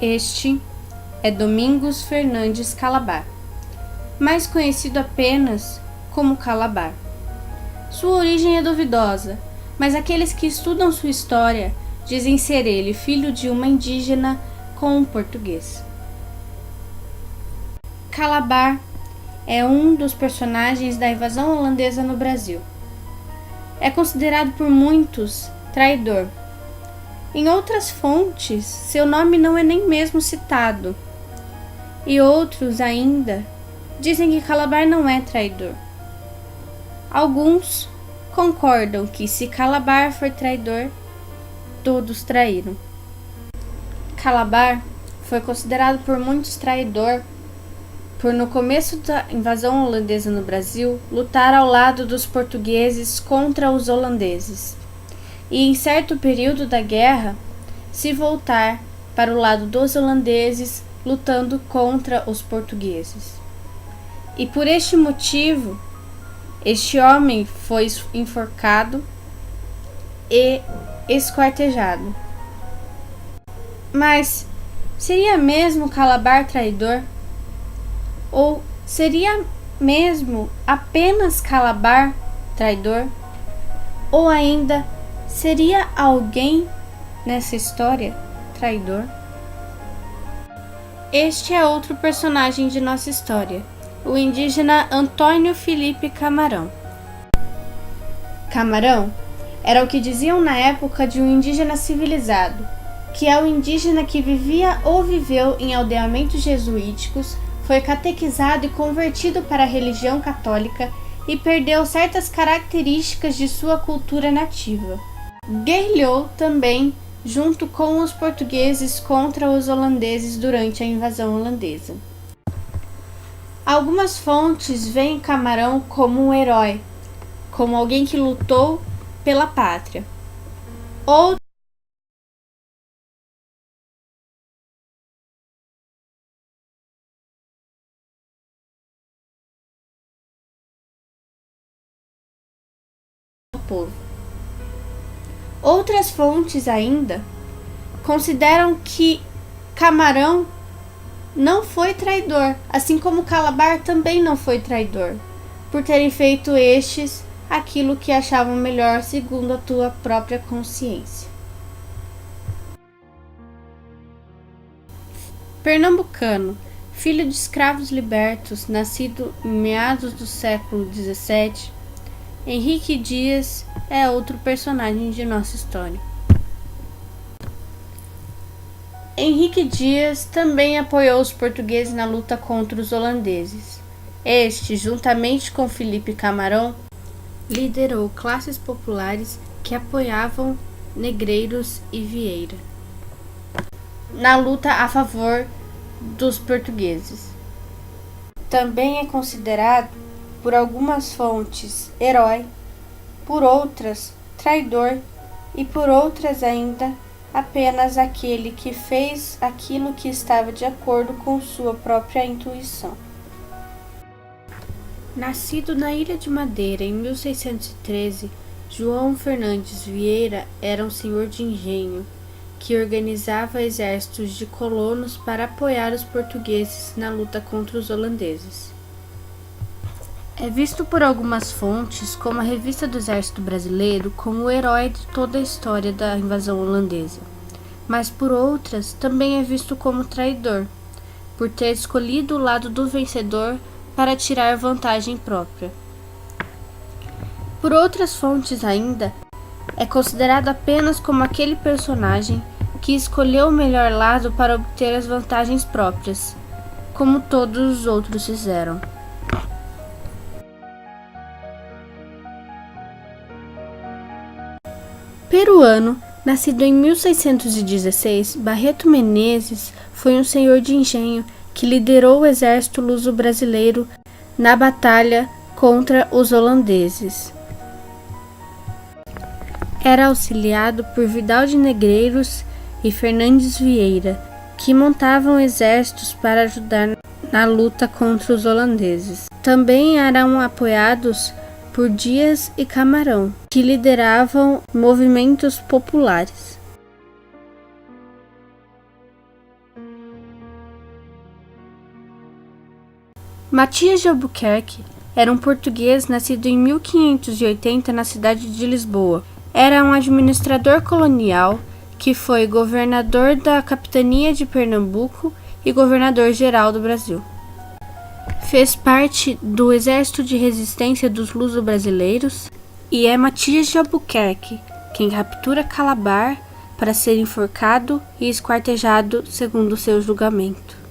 Este é Domingos Fernandes Calabar, mais conhecido apenas como Calabar. Sua origem é duvidosa, mas aqueles que estudam sua história dizem ser ele filho de uma indígena com um português. Calabar é um dos personagens da invasão holandesa no Brasil. É considerado por muitos traidor. Em outras fontes, seu nome não é nem mesmo citado. E outros ainda dizem que Calabar não é traidor. Alguns concordam que se Calabar for traidor, todos traíram. Calabar foi considerado por muitos traidor por, no começo da invasão holandesa no Brasil, lutar ao lado dos portugueses contra os holandeses, e em certo período da guerra se voltar para o lado dos holandeses, lutando contra os portugueses. E por este motivo, este homem foi enforcado e esquartejado. Mas seria mesmo Calabar traidor? Ou seria mesmo apenas Calabar traidor? Ou ainda seria alguém nessa história traidor? Este é outro personagem de nossa história, o indígena Antônio Felipe Camarão. Camarão era o que diziam na época de um indígena civilizado, que é o indígena que vivia ou viveu em aldeamentos jesuíticos, foi catequizado e convertido para a religião católica e perdeu certas características de sua cultura nativa. Guerrilhou também junto com os portugueses contra os holandeses durante a invasão holandesa. Algumas fontes veem Camarão como um herói, como alguém que lutou pela pátria. Outros povo. Outras fontes ainda consideram que Camarão não foi traidor, assim como Calabar também não foi traidor, por terem feito estes aquilo que achavam melhor segundo a tua própria consciência. Pernambucano, filho de escravos libertos, nascido em meados do século XVII, Henrique Dias é outro personagem de nossa história. Henrique Dias também apoiou os portugueses na luta contra os holandeses. Este, juntamente com Felipe Camarão, liderou classes populares que apoiavam negreiros e Vieira na luta a favor dos portugueses. Também é considerado por algumas fontes herói, por outras traidor e por outras ainda apenas aquele que fez aquilo que estava de acordo com sua própria intuição. Nascido na Ilha de Madeira em 1613, João Fernandes Vieira era um senhor de engenho que organizava exércitos de colonos para apoiar os portugueses na luta contra os holandeses. É visto por algumas fontes, como a Revista do Exército Brasileiro, como o herói de toda a história da invasão holandesa, mas por outras também é visto como traidor, por ter escolhido o lado do vencedor para tirar vantagem própria. Por outras fontes ainda, é considerado apenas como aquele personagem que escolheu o melhor lado para obter as vantagens próprias, como todos os outros fizeram. Peruano, nascido em 1616, Barreto Menezes foi um senhor de engenho que liderou o exército luso-brasileiro na batalha contra os holandeses. Era auxiliado por Vidal de Negreiros e Fernandes Vieira, que montavam exércitos para ajudar na luta contra os holandeses. Também eram apoiados por Dias e Camarão, que lideravam movimentos populares. Matias de Albuquerque era um português nascido em 1580 na cidade de Lisboa. Era um administrador colonial que foi governador da capitania de Pernambuco e governador-geral do Brasil. Fez parte do Exército de Resistência dos Luso-Brasileiros e é Matias de Albuquerque quem captura Calabar para ser enforcado e esquartejado segundo seu julgamento.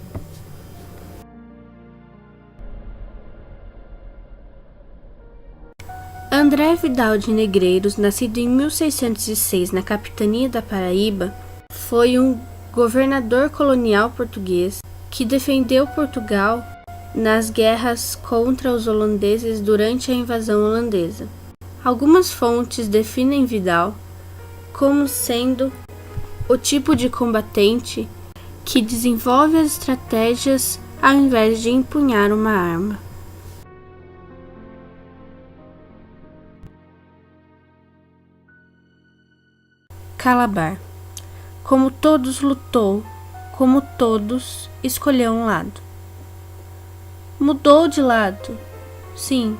André Vidal de Negreiros, nascido em 1606 na capitania da Paraíba, foi um governador colonial português que defendeu Portugal nas guerras contra os holandeses durante a invasão holandesa. Algumas fontes definem Vidal como sendo o tipo de combatente que desenvolve as estratégias ao invés de empunhar uma arma. Calabar. Como todos lutou, como todos escolheu um lado. Mudou de lado, sim,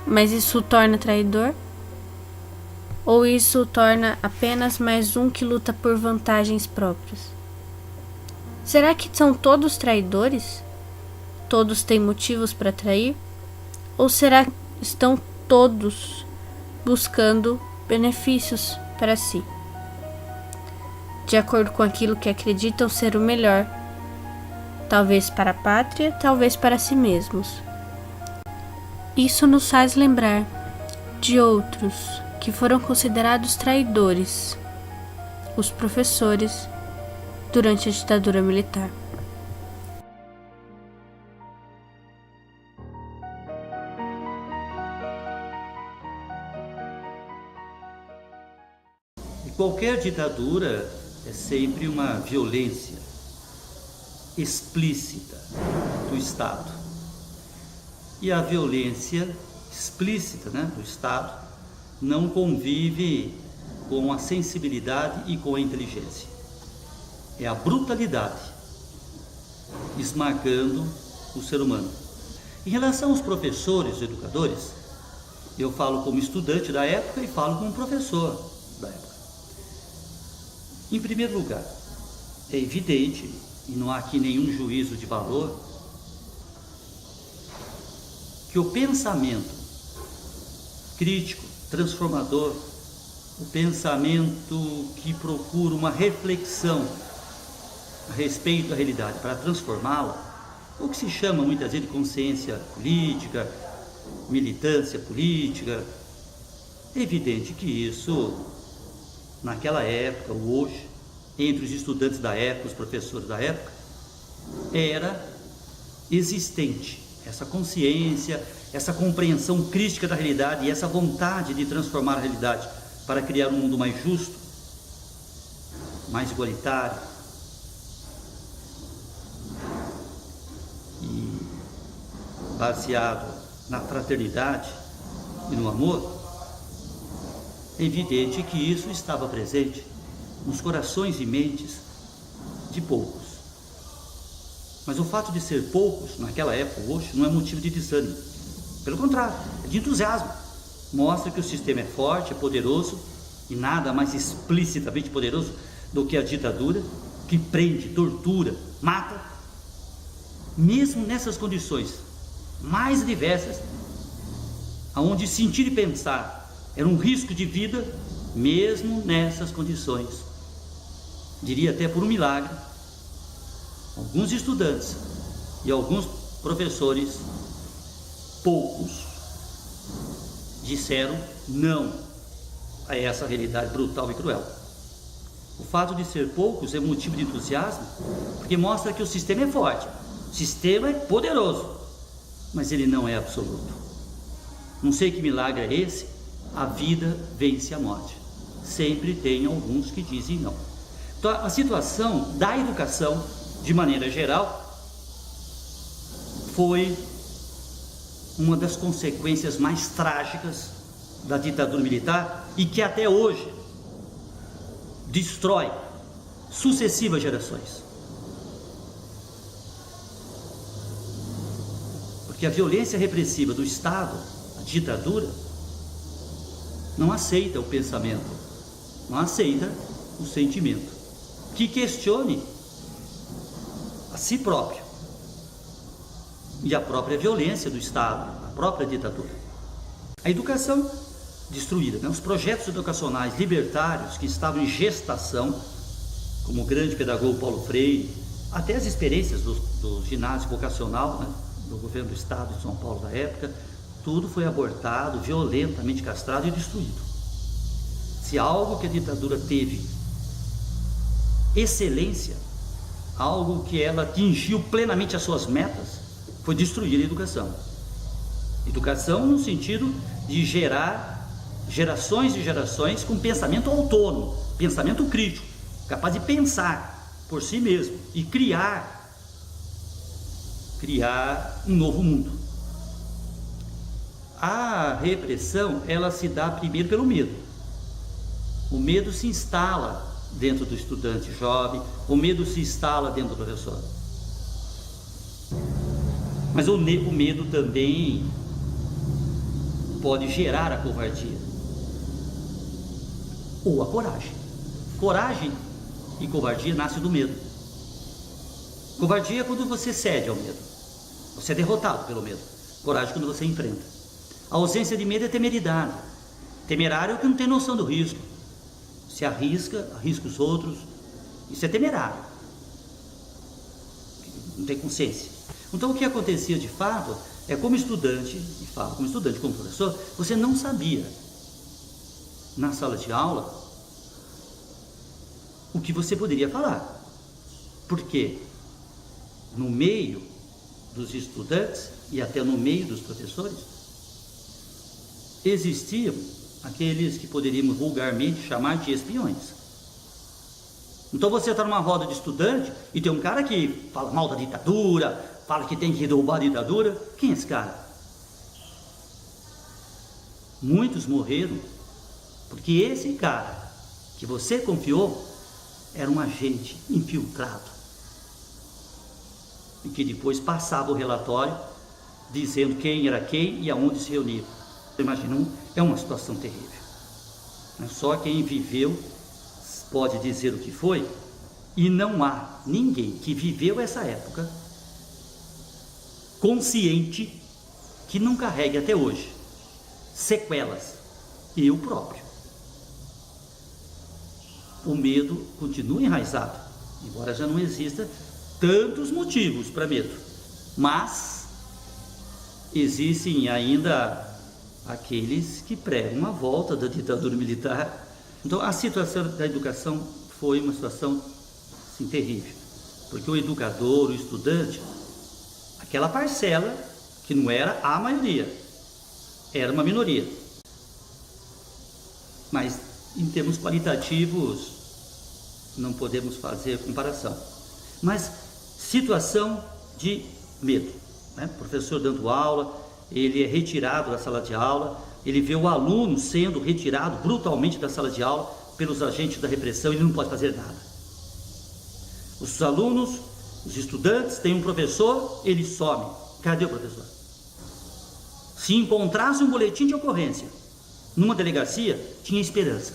mas isso o torna traidor? Ou isso o torna apenas mais um que luta por vantagens próprias? Será que são todos traidores? Todos têm motivos para trair? Ou será que estão todos buscando benefícios para si, de acordo com aquilo que acreditam ser o melhor, talvez para a pátria, talvez para si mesmos? Isso nos faz lembrar de outros que foram considerados traidores, os professores, durante a ditadura militar. Qualquer ditadura é sempre uma violência explícita do Estado. E a violência explícita, do Estado não convive com a sensibilidade e com a inteligência. É a brutalidade esmagando o ser humano. Em relação aos professores, educadores, eu falo como estudante da época e falo como professor da época. Em primeiro lugar, é evidente, e não há aqui nenhum juízo de valor, que o pensamento crítico, transformador, o pensamento que procura uma reflexão a respeito da realidade para transformá-la, o que se chama muitas vezes de consciência política, militância política, é evidente que isso, naquela época, ou hoje, entre os estudantes da época, os professores da época, era existente essa consciência, essa compreensão crítica da realidade e essa vontade de transformar a realidade para criar um mundo mais justo, mais igualitário e baseado na fraternidade e no amor. É evidente que isso estava presente nos corações e mentes de poucos. Mas o fato de ser poucos, naquela época, hoje, não é motivo de desânimo. Pelo contrário, é de entusiasmo. Mostra que o sistema é forte, é poderoso, e nada mais explicitamente poderoso do que a ditadura, que prende, tortura, mata. Mesmo nessas condições mais diversas, onde sentir e pensar era um risco de vida, mesmo nessas condições, diria até por um milagre, alguns estudantes e alguns professores, poucos, disseram não a essa realidade brutal e cruel. O fato de ser poucos é motivo de entusiasmo, porque mostra que o sistema é forte, o sistema é poderoso, mas ele não é absoluto. Não sei que milagre é esse. A vida vence a morte. Sempre tem alguns que dizem não. Então, a situação da educação, de maneira geral, foi uma das consequências mais trágicas da ditadura militar e que até hoje destrói sucessivas gerações. Porque a violência repressiva do Estado, a ditadura, não aceita o pensamento, não aceita o sentimento, que questione a si próprio e a própria violência do Estado, a própria ditadura. A educação destruída, né? Os projetos educacionais libertários que estavam em gestação, como o grande pedagogo Paulo Freire, até as experiências do ginásio vocacional, né, do governo do Estado de São Paulo da época, tudo foi abortado, violentamente castrado e destruído. Se algo que a ditadura teve excelência, algo que ela atingiu plenamente as suas metas, foi destruir a educação. Educação no sentido de gerar gerações e gerações com pensamento autônomo, pensamento crítico, capaz de pensar por si mesmo e criar um novo mundo. A repressão, ela se dá primeiro pelo medo. O medo se instala dentro do estudante jovem, o medo se instala dentro do professor. Mas o medo também pode gerar a covardia ou a coragem. Coragem e covardia nascem do medo. Covardia é quando você cede ao medo, você é derrotado pelo medo. Coragem é quando você enfrenta. A ausência de medo é temeridade. Temerário é o que não tem noção do risco. Se arrisca os outros, isso é temerário, não tem consciência. Então o que acontecia de fato é, como estudante, e falo como estudante, como professor, você não sabia na sala de aula o que você poderia falar, porque no meio dos estudantes e até no meio dos professores existiam aqueles que poderíamos vulgarmente chamar de espiões. Então você está numa roda de estudante e tem um cara que fala mal da ditadura, fala que tem que derrubar a ditadura. Quem é esse cara? Muitos morreram porque esse cara que você confiou era um agente infiltrado e que depois passava o relatório dizendo quem era quem e aonde se reuniam. Imagina, é uma situação terrível. Só quem viveu pode dizer o que foi, e não há ninguém que viveu essa época consciente que não carregue até hoje sequelas. Eu próprio. O medo continua enraizado, embora já não exista tantos motivos para medo, mas existem ainda aqueles que pregam uma volta da ditadura militar. Então a situação da educação foi uma situação assim, terrível, porque o educador, o estudante, aquela parcela que não era a maioria, era uma minoria, mas em termos qualitativos não podemos fazer comparação, mas situação de medo, né? O professor dando aula, ele é retirado da sala de aula, ele vê o aluno sendo retirado brutalmente da sala de aula pelos agentes da repressão, ele não pode fazer nada. Os alunos, os estudantes, têm um professor, ele some. Cadê o professor? Se encontrasse um boletim de ocorrência numa delegacia, tinha esperança.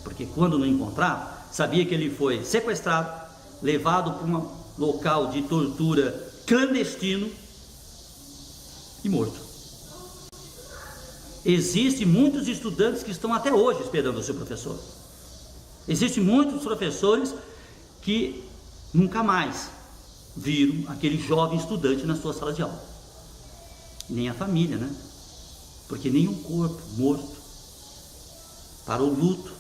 Porque quando não encontrava, sabia que ele foi sequestrado, levado para um local de tortura clandestino e morto. Existem muitos estudantes que estão até hoje esperando o seu professor. Existem muitos professores que nunca mais viram aquele jovem estudante na sua sala de aula. Nem a família, né? Porque nem um corpo morto para o luto,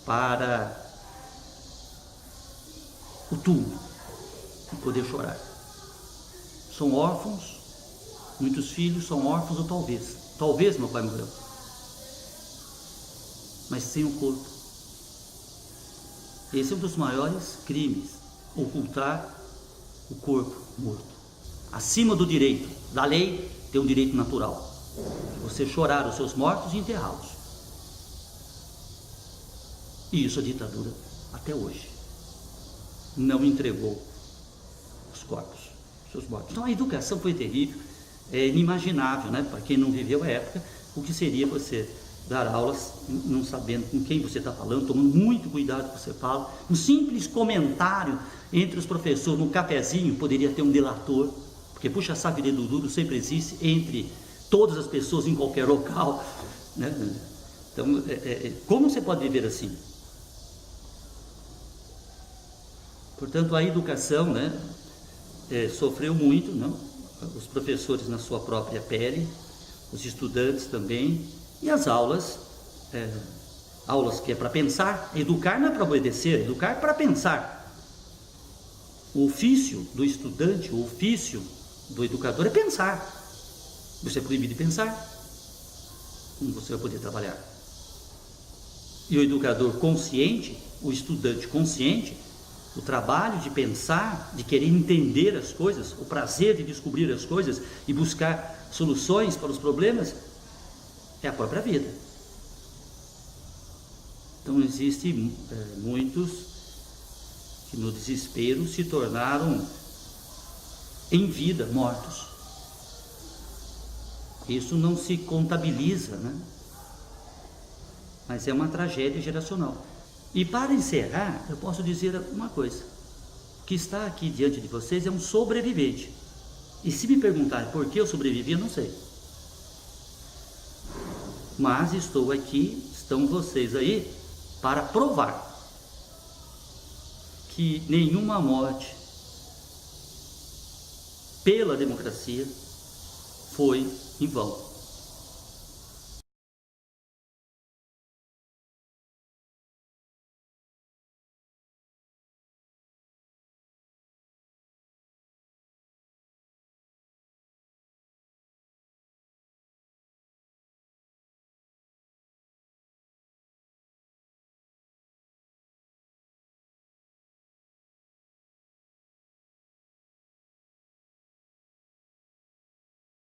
para o túmulo e poder chorar. São órfãos, muitos filhos são órfãos ou talvez meu pai morreu, mas sem o corpo. Esse é um dos maiores crimes, ocultar o corpo morto. Acima do direito da lei, tem um direito natural, você chorar os seus mortos e enterrá-los. E isso a ditadura até hoje não entregou os corpos, seus mortos. Então a educação foi terrível, é inimaginável, né? Para quem não viveu a época, o que seria você dar aulas não sabendo com quem você está falando, tomando muito cuidado com o que você fala. Um simples comentário entre os professores no cafezinho poderia ter um delator, porque puxa-saco e dedo duro sempre existe entre todas as pessoas em qualquer local, né? Então, como você pode viver assim? Portanto, a educação, né, sofreu muito, não? Os professores na sua própria pele, os estudantes também, e as aulas, aulas que é para pensar. Educar não é para obedecer, educar é para pensar. O ofício do estudante, o ofício do educador é pensar. Você é proibido de pensar, como você vai poder trabalhar? E o educador consciente, o estudante consciente, o trabalho de pensar, de querer entender as coisas, o prazer de descobrir as coisas e buscar soluções para os problemas, é a própria vida. Então existem muitos que no desespero se tornaram em vida mortos. Isso não se contabiliza, né? Mas é uma tragédia geracional. E para encerrar, eu posso dizer uma coisa: o que está aqui diante de vocês é um sobrevivente. E se me perguntarem por que eu sobrevivi, eu não sei. Mas estou aqui, estão vocês aí, para provar que nenhuma morte pela democracia foi em vão.